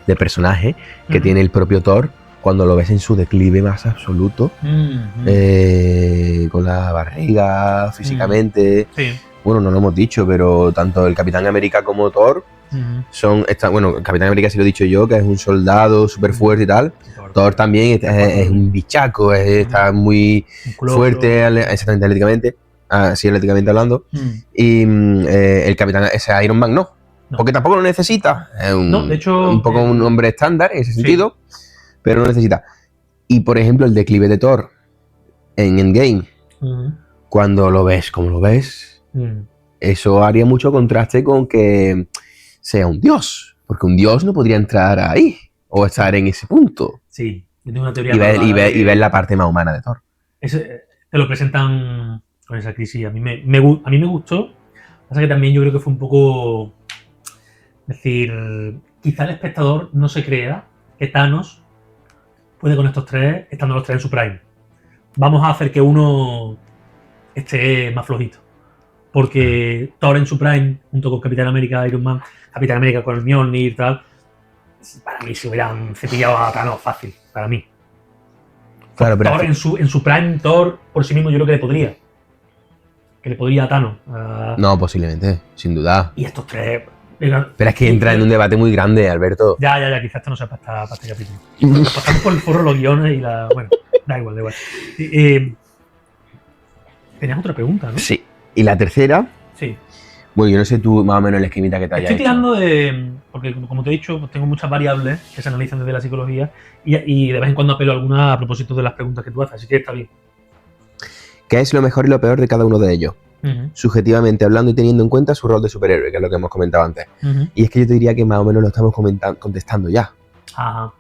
de personaje que tiene el propio Thor cuando lo ves en su declive más absoluto, con la barriga, físicamente. Sí. Bueno, no lo hemos dicho, pero tanto el Capitán América como Thor bueno, Capitán América sí lo he dicho yo, que es un soldado súper fuerte y tal. Thor también es un bichaco, está muy fuerte, exactamente, atléticamente. Sí, atléticamente hablando. Y el Capitán, ese Iron Man no. Porque tampoco lo necesita. Es de hecho, un poco un hombre estándar en ese sentido, pero no necesita. Y por ejemplo, el declive de Thor en Endgame, cuando lo ves como lo ves, eso haría mucho contraste con que sea un dios. Porque un dios no podría entrar ahí o estar en ese punto. Sí, yo tengo una teoría. Y ver la parte más humana de Thor. Te lo presentan con esa crisis. A mí me gustó. Pasa que también yo creo que fue un poco... Es decir, quizá el espectador no se crea que Thanos puede con estos tres, estando los tres en su prime. Vamos a hacer que uno esté más flojito. Porque Thor en su prime, junto con Capitán América, Iron Man, Capitán América con el Mjolnir y tal, para mí se hubieran cepillado a Thanos fácil, para mí. Claro, pero Thor en su prime, Thor por sí mismo yo creo que le podría. Que le podría a Thanos. No, posiblemente, sin duda. Y estos tres... Pero es que entra en un debate muy grande, Alberto. Ya, quizás esto no sea para este capítulo. Pasamos por el forro los guiones y la... Bueno, da igual. Tenías otra pregunta, ¿no? Sí. Y la tercera... Sí. Bueno, yo no sé tú más o menos el esquemita que te hayas Estoy tirando de... Porque, como te he dicho, pues tengo muchas variables que se analizan desde la psicología y de vez en cuando apelo a alguna a propósito de las preguntas que tú haces, así que está bien. ¿Qué es lo mejor y lo peor de cada uno de ellos? Subjetivamente hablando y teniendo en cuenta su rol de superhéroe, que es lo que hemos comentado antes. Y es que yo te diría que más o menos lo estamos contestando ya. Ajá.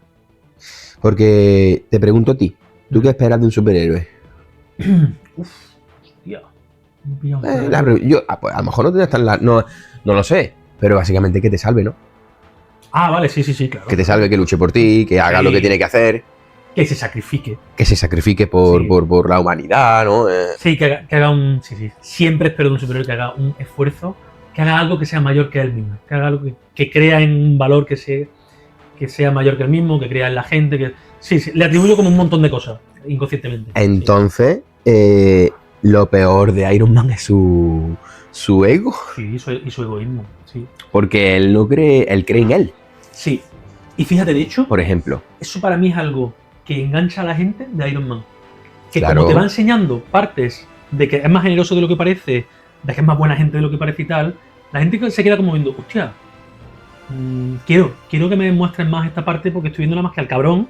Porque te pregunto a ti, ¿tú qué esperas de un superhéroe? Hostia. Pues a lo mejor no tienes no lo sé, pero básicamente que te salve, ¿no? Ah, vale, sí, claro. Que te salve, que luche por ti, que haga lo que tiene que hacer. Que se sacrifique. Que se sacrifique por la humanidad, ¿no? Sí, que haga un... Sí. Siempre espero de un superhéroe que haga un esfuerzo, que haga algo que sea mayor que él mismo. Que haga algo que crea en un valor que sea mayor que él mismo, que crea en la gente. Que... Sí, le atribuyo como un montón de cosas, inconscientemente. Entonces, lo peor de Iron Man es su ego. Sí, y su egoísmo, sí. Porque él no cree, él cree en él. Sí. Y fíjate, de hecho, por ejemplo, eso para mí es algo que engancha a la gente de Iron Man. Que claro, como te va enseñando partes de que es más generoso de lo que parece, de que es más buena gente de lo que parece y tal, la gente se queda como viendo, hostia, quiero que me muestren más esta parte porque estoy viéndola más que al cabrón,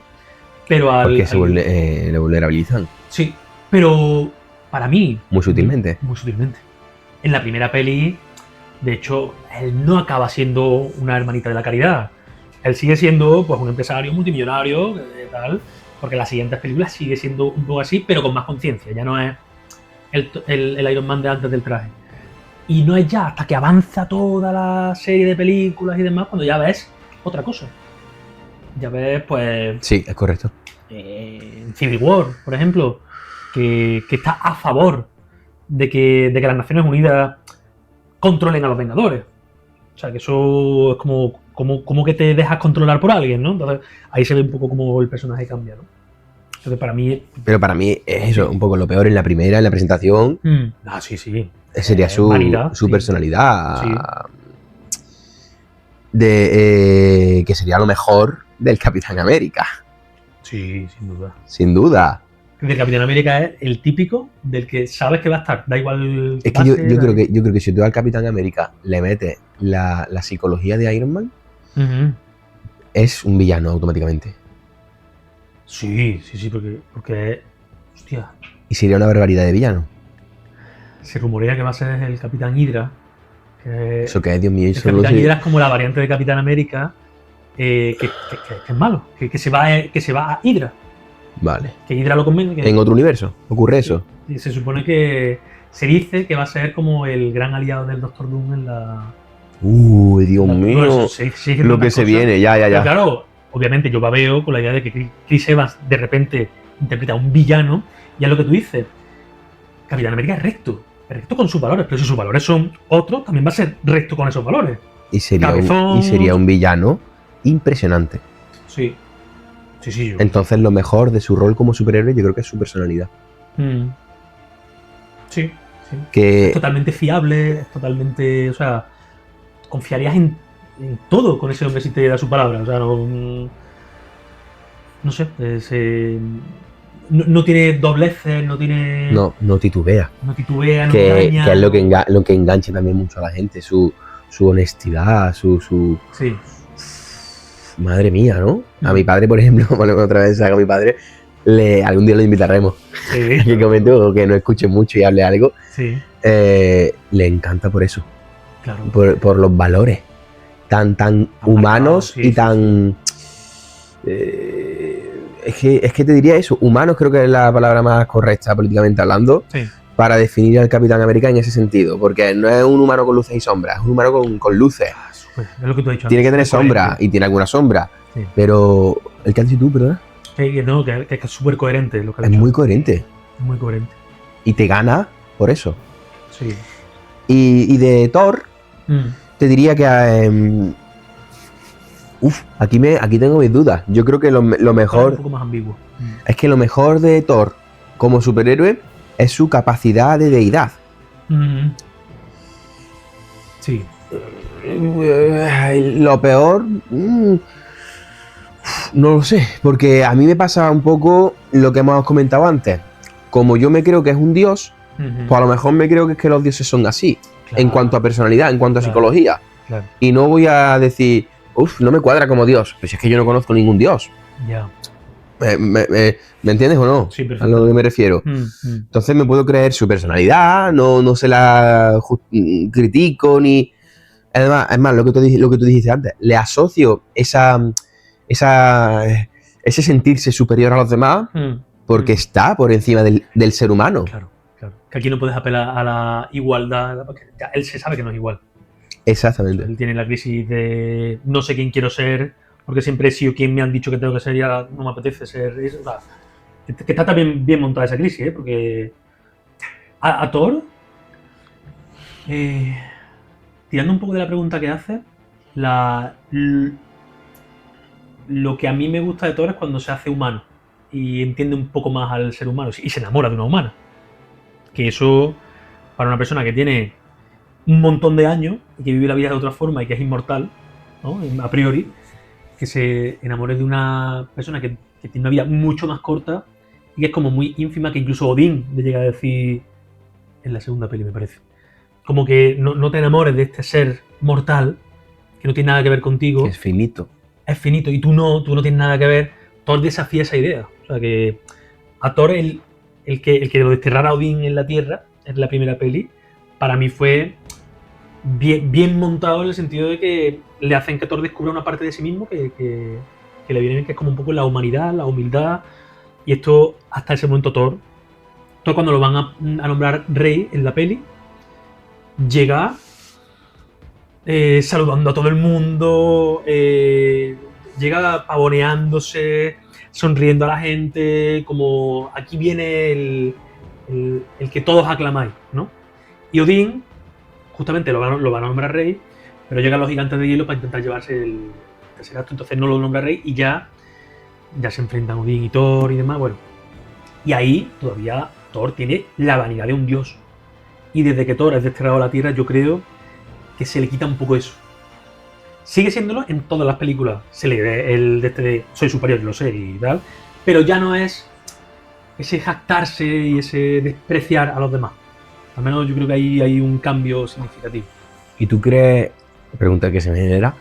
pero porque le vulnerabilizan. Sí, pero para mí... Muy sutilmente. Muy sutilmente. En la primera peli, de hecho, él no acaba siendo una hermanita de la caridad. Él sigue siendo pues un empresario multimillonario, tal, porque en las siguientes películas sigue siendo un poco así, pero con más conciencia. Ya no es el Iron Man de antes del traje. Y no es ya hasta que avanza toda la serie de películas y demás cuando ya ves otra cosa. Ya ves, pues, Sí, es correcto. en Civil War, por ejemplo, que está a favor de que las Naciones Unidas controlen a los Vengadores. O sea, que eso es como que te dejas controlar por alguien, ¿no? Entonces, ahí se ve un poco cómo el personaje cambia, ¿no? Entonces, para mí... Pero para mí es eso, un poco lo peor en la primera, en la presentación. Sí. Sería Vanidad, su sí. personalidad. Sí. Que sería lo mejor del Capitán América. Sí, sin duda. Sin duda. El Capitán América es el típico del que sabes que va a estar, da igual. Es que yo creo que si tú al Capitán América le metes la psicología de Iron Man, es un villano automáticamente. Sí, porque hostia. Y sería una barbaridad de villano. Se rumorea que va a ser el Capitán Hydra. Eso que es, Dios mío. El Capitán Hydra es como la variante de Capitán América que es malo, que se va a Hydra. Vale. Que Hydra lo convence. ¿En otro universo ocurre eso? Y se supone que se dice que va a ser como el gran aliado del Doctor Doom en la... Dios mío. Bueno, lo que se viene, ya. Pero claro, obviamente yo babeo con la idea de que Chris Evans de repente interpreta a un villano, y es lo que tú dices. Capitán América es recto con sus valores, pero si sus valores son otros, también va a ser recto con esos valores. Y sería un villano impresionante. Sí. Entonces lo mejor de su rol como superhéroe yo creo que es su personalidad. Sí. Que es totalmente fiable, es totalmente... O sea, confiarías en todo con ese hombre si te da su palabra. O sea, no sé, no tiene dobleces, no tiene... No titubea. No titubea, no engaña. Que es lo que engancha también mucho a la gente, su honestidad, su... Sí. Madre mía, ¿no? A mi padre, por ejemplo, otra vez a mi padre, algún día lo invitaremos. Sí. Que comente o que no escuche mucho y hable algo. Sí. Le encanta por eso. Claro. Por los valores tan humanos y tan... Es que te diría eso, humanos creo que es la palabra más correcta políticamente hablando, para definir al Capitán América en ese sentido, porque no es un humano con luces y sombras, es un humano con luces. Es lo que tú has dicho. Tiene que tener sombra y tiene alguna sombra, pero el que has dicho tú, ¿verdad? Que es súper coherente lo que has dicho. Es muy coherente. Muy coherente. Y te gana por eso. Sí. Y de Thor, te diría que... aquí tengo mis dudas. Yo creo que lo mejor... Es un poco más ambiguo. Es que lo mejor de Thor como superhéroe es su capacidad de deidad. Sí. Lo peor... no lo sé, porque a mí me pasa un poco lo que hemos comentado antes. Como yo me creo que es un dios, pues a lo mejor me creo que es que los dioses son así. Claro. En cuanto a personalidad, en cuanto a psicología. Claro. Y no voy a decir... no me cuadra como dios. Pero si es que yo no conozco ningún dios. Ya. ¿Me entiendes o no? Sí, perfecto. A lo que me refiero. Entonces me puedo creer su personalidad, no se la critico ni... Además, lo que tú dijiste antes, le asocio ese sentirse superior a los demás porque está por encima del ser humano. Claro. Que aquí no puedes apelar a la igualdad, porque ya él se sabe que no es igual. Exactamente. Él tiene la crisis de no sé quién quiero ser, porque siempre he sido quien me han dicho que tengo que ser y ahora no me apetece ser. O sea, que está también bien montada esa crisis, porque a Thor, tirando un poco de la pregunta que hace, lo que a mí me gusta de Thor es cuando se hace humano y entiende un poco más al ser humano y se enamora de una humana. Que eso, para una persona que tiene un montón de años y que vive la vida de otra forma y que es inmortal, ¿no? A priori, que se enamore de una persona que tiene una vida mucho más corta y que es como muy ínfima, que incluso Odín le llega a decir en la segunda peli, me parece. Como que no te enamores de este ser mortal que no tiene nada que ver contigo. Que es finito. Es finito y tú no tienes nada que ver. Thor desafía esa idea. O sea que a Thor el que lo desterrara a Odín en la Tierra, en la primera peli, para mí fue bien montado en el sentido de que le hacen que Thor descubra una parte de sí mismo que le viene bien, que es como un poco la humanidad, la humildad. Y esto, hasta ese momento Thor Thor, cuando lo van a nombrar rey en la peli, llega saludando a todo el mundo, llega pavoneándose, sonriendo a la gente, como aquí viene el que todos aclamáis, ¿no? Y Odín, justamente lo van a nombrar rey, pero llegan los gigantes de hielo para intentar llevarse el tercer acto, entonces no lo nombra rey y ya se enfrentan Odín y Thor y demás, bueno. Y ahí todavía Thor tiene la vanidad de un dios. Y desde que Thor es desterrado a la Tierra, yo creo que se le quita un poco eso. Sigue siéndolo en todas las películas. Se le ve el de soy superior, lo sé y tal, pero ya no es ese jactarse y ese despreciar a los demás. Al menos yo creo que ahí hay un cambio significativo. ¿Y tú crees, pregunta que se me genera,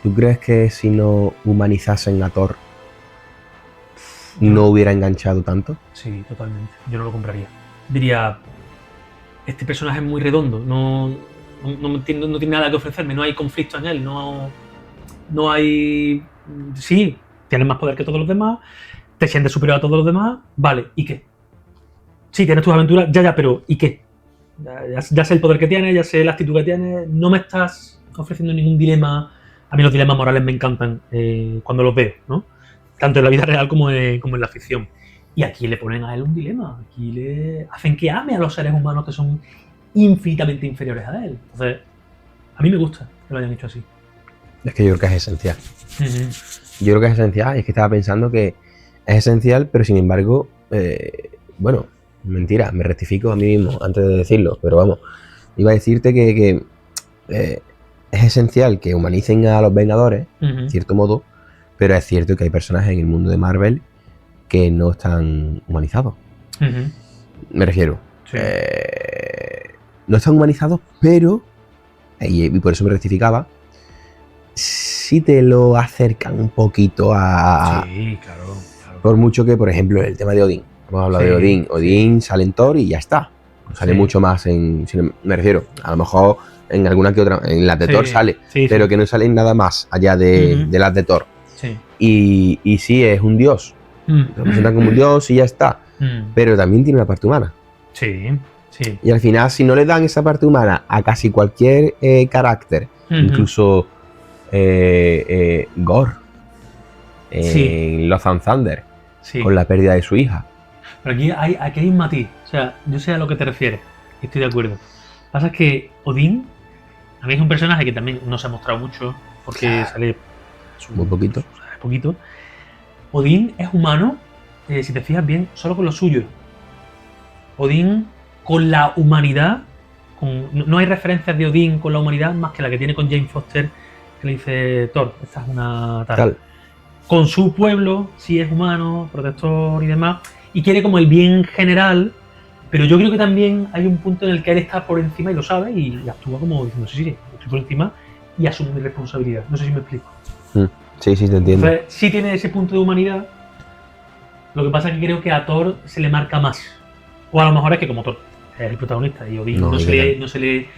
tú crees que si no humanizasen a Thor no hubiera enganchado tanto? Sí, totalmente. Yo no lo compraría. Diría, este personaje es muy redondo, no tiene nada que ofrecerme, no hay conflicto en él, no hay... Sí, tienes más poder que todos los demás, te sientes superior a todos los demás, vale, ¿y qué? Sí, tienes tus aventuras, ya, pero ¿y qué? Ya sé el poder que tienes, ya sé la actitud que tienes, no me estás ofreciendo ningún dilema. A mí los dilemas morales me encantan cuando los veo, ¿no? Tanto en la vida real como en la ficción. Y aquí le ponen a él un dilema, aquí le hacen que ame a los seres humanos que son infinitamente inferiores a él. Entonces, a mí me gusta que lo hayan hecho así. Es que yo creo que es esencial. Yo creo que es esencial, y es que estaba pensando que es esencial, pero sin embargo, bueno, mentira, me rectifico a mí mismo antes de decirlo, pero vamos, iba a decirte que es esencial que humanicen a los Vengadores, en cierto modo, pero es cierto que hay personajes en el mundo de Marvel que no están humanizados. Me refiero, Sí. no están humanizados, pero, y por eso me rectificaba, sí te lo acercan un poquito a... Sí, claro. Por mucho que, por ejemplo, el tema de Odín. Hemos hablado de Odín. Odín sale en Thor y ya está. No sale mucho más en... Me refiero, a lo mejor en alguna que otra... En las de Thor sale, pero que no salen nada más allá de las de Thor. Sí. Y sí, es un dios. Lo presentan como un dios y ya está. Pero también tiene una parte humana. Sí. Y al final, si no le dan esa parte humana a casi cualquier carácter, incluso Gore, Love and Thunder, con la pérdida de su hija. Pero aquí hay un matiz. O sea, yo sé a lo que te refieres. Y estoy de acuerdo. Lo que pasa es que Odín, a mí es un personaje que también no se ha mostrado mucho, porque sale muy poquito. Odín es humano, si te fijas bien, solo con lo suyo. Odín con la humanidad, no hay referencias de Odín con la humanidad más que la que tiene con Jane Foster, que le dice Thor, esta es una tal. Con su pueblo, sí es humano, protector y demás, y quiere como el bien general, pero yo creo que también hay un punto en el que él está por encima y lo sabe y actúa como diciendo, sí, estoy por encima y asume mi responsabilidad. No sé si me explico. Sí, te entiendo. Entonces, sí tiene ese punto de humanidad, lo que pasa es que creo que a Thor se le marca más. O a lo mejor es que como Thor es el protagonista y Odín no se le...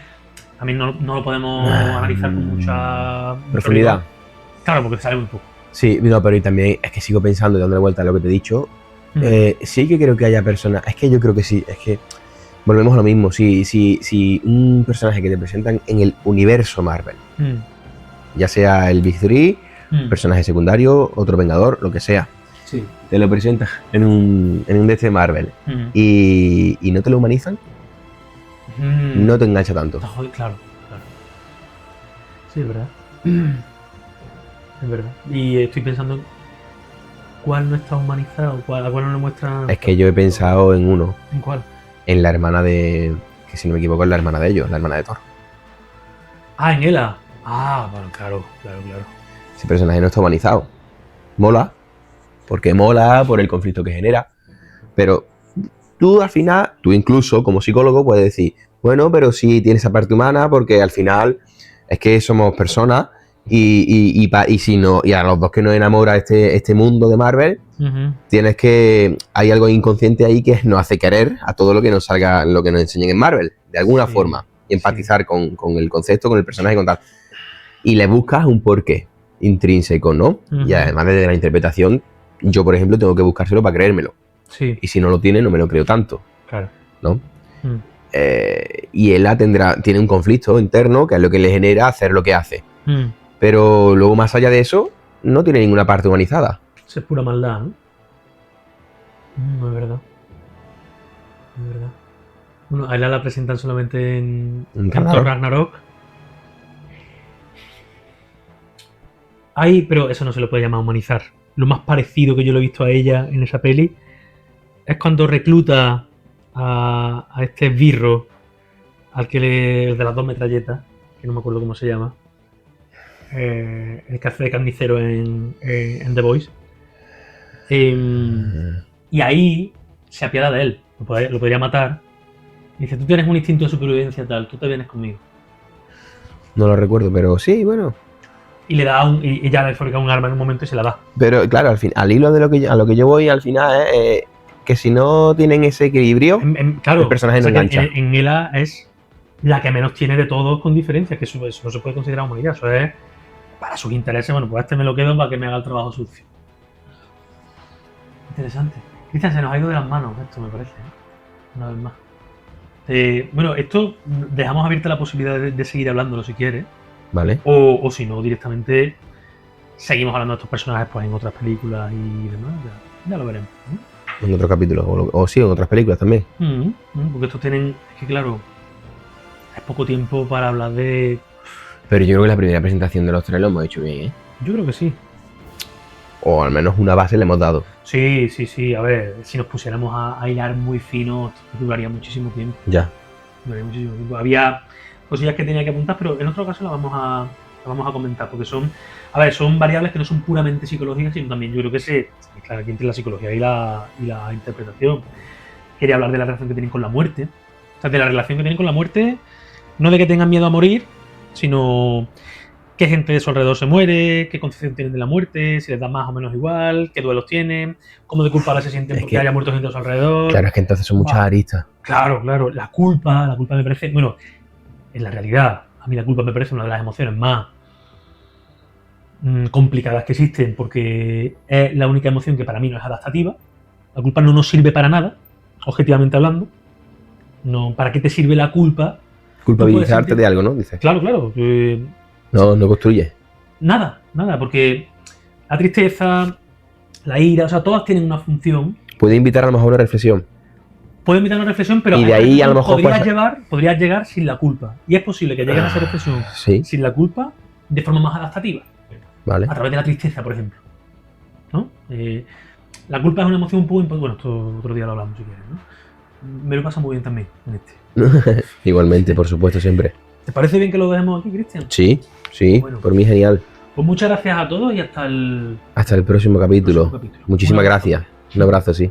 También no lo podemos analizar con mucha profundidad. Claro, porque sale muy poco. Sí, no, pero y también es que sigo pensando y dándole vuelta a lo que te he dicho. Sí que creo que haya personas... Es que yo creo que sí, es que volvemos a lo mismo. Si un personaje que te presentan en el universo Marvel, ya sea el Big Three, personaje secundario, otro Vengador, lo que sea, te lo presentas en un DC Marvel y no te lo humanizan, no te engancha tanto. Claro. Sí, es verdad. Es verdad. Y estoy pensando cuál no está humanizado, a cuál no le muestran. Es que yo he pensado en uno. ¿En cuál? En la hermana de... Que si no me equivoco es la hermana de ellos, la hermana de Thor. En Ela. Bueno, claro. Ese personaje no está humanizado. Mola, porque mola por el conflicto que genera, pero tú al final, tú incluso como psicólogo puedes decir, bueno, pero sí tiene esa parte humana porque al final es que somos personas y si no, y a los dos que nos enamora este mundo de Marvel, tienes que, hay algo inconsciente ahí que nos hace querer a todo lo que nos salga, lo que nos enseñen en Marvel, de alguna forma, y empatizar con el concepto, con el personaje, con tal. Y le buscas un porqué intrínseco, ¿no? Y además desde la interpretación, yo por ejemplo tengo que buscárselo para creérmelo. Y si no lo tiene, no me lo creo tanto. Claro. ¿no? Mm. Y Ella tiene un conflicto interno, que es lo que le genera hacer lo que hace. Mm. Pero luego, más allá de eso, no tiene ninguna parte humanizada. Eso es pura maldad, ¿no? No es verdad. No es verdad. Bueno, a ella la presentan solamente en Thor Ragnarok. Pero eso no se lo puede llamar humanizar. Lo más parecido que yo lo he visto a ella en esa peli es cuando recluta a este birro, el de las 2 metralletas, que no me acuerdo cómo se llama, el que hace de carnicero en The Voice. Y ahí se apiada de él, lo podría matar. Y dice, tú tienes un instinto de supervivencia tal, tú te vienes conmigo. No lo recuerdo, pero sí, bueno. Y le da y ya le fabrica un arma en un momento y se la da. Pero claro, al hilo de a lo que yo voy al final es que si no tienen ese equilibrio, claro, el personaje no engancha. En Ella es la que menos tiene de todos con diferencia, que eso no se puede considerar humanidad, eso es para sus intereses. Bueno, pues me lo quedo para que me haga el trabajo sucio. Interesante. Cristian, se nos ha ido de las manos esto, me parece, una vez más. Bueno, esto dejamos abierta la posibilidad de seguir hablándolo si quieres. Vale. O si no, directamente seguimos hablando de estos personajes pues en otras películas y demás. Ya lo veremos, ¿no? En otro capítulo, o sí, en otras películas también. Porque estos tienen, es que claro, es poco tiempo para hablar de... Pero yo creo que la primera presentación de los tres lo hemos hecho bien, ¿eh? Yo creo que sí. O al menos una base le hemos dado. Sí. A ver, si nos pusiéramos a hilar muy fino, esto duraría muchísimo tiempo. Ya. Duraría muchísimo tiempo. Había cosillas que tenía que apuntar, pero en otro caso las vamos a comentar, porque son variables que no son puramente psicológicas, sino también yo creo que claro, aquí entre la psicología y la interpretación. Quería hablar de la relación que tienen con la muerte. O sea, de la relación que tienen con la muerte, no de que tengan miedo a morir, sino qué gente de su alrededor se muere, qué concepción tienen de la muerte, si les da más o menos igual, qué duelos tienen, cómo de culpables se sienten porque haya muerto gente a su alrededor. Claro, es que entonces son muchas aristas. Claro. La culpa me parece... Bueno, en la realidad, a mí la culpa me parece una de las emociones más complicadas que existen, porque es la única emoción que para mí no es adaptativa. La culpa no nos sirve para nada, objetivamente hablando. No, ¿para qué te sirve la culpa? Culpabilizarte de algo, ¿no? Dices. Claro. No construye. Nada, porque la tristeza, la ira, o sea, todas tienen una función. Puede invitar a lo mejor a una reflexión. Puede invitar a una reflexión, pero y de ahí a lo mejor podrías llegar sin la culpa. Y es posible que llegues a esa reflexión sin la culpa de forma más adaptativa. Vale. A través de la tristeza, por ejemplo. ¿No? La culpa es una emoción un poco importante. Bueno, esto otro día lo hablamos si quieres, ¿no? Me lo pasa muy bien también en este. Igualmente, por supuesto, siempre. ¿Te parece bien que lo dejemos aquí, Cristian? Sí, bueno, por mí genial. Pues muchas gracias a todos y hasta el próximo capítulo. Muchísimas gracias. Un abrazo, sí.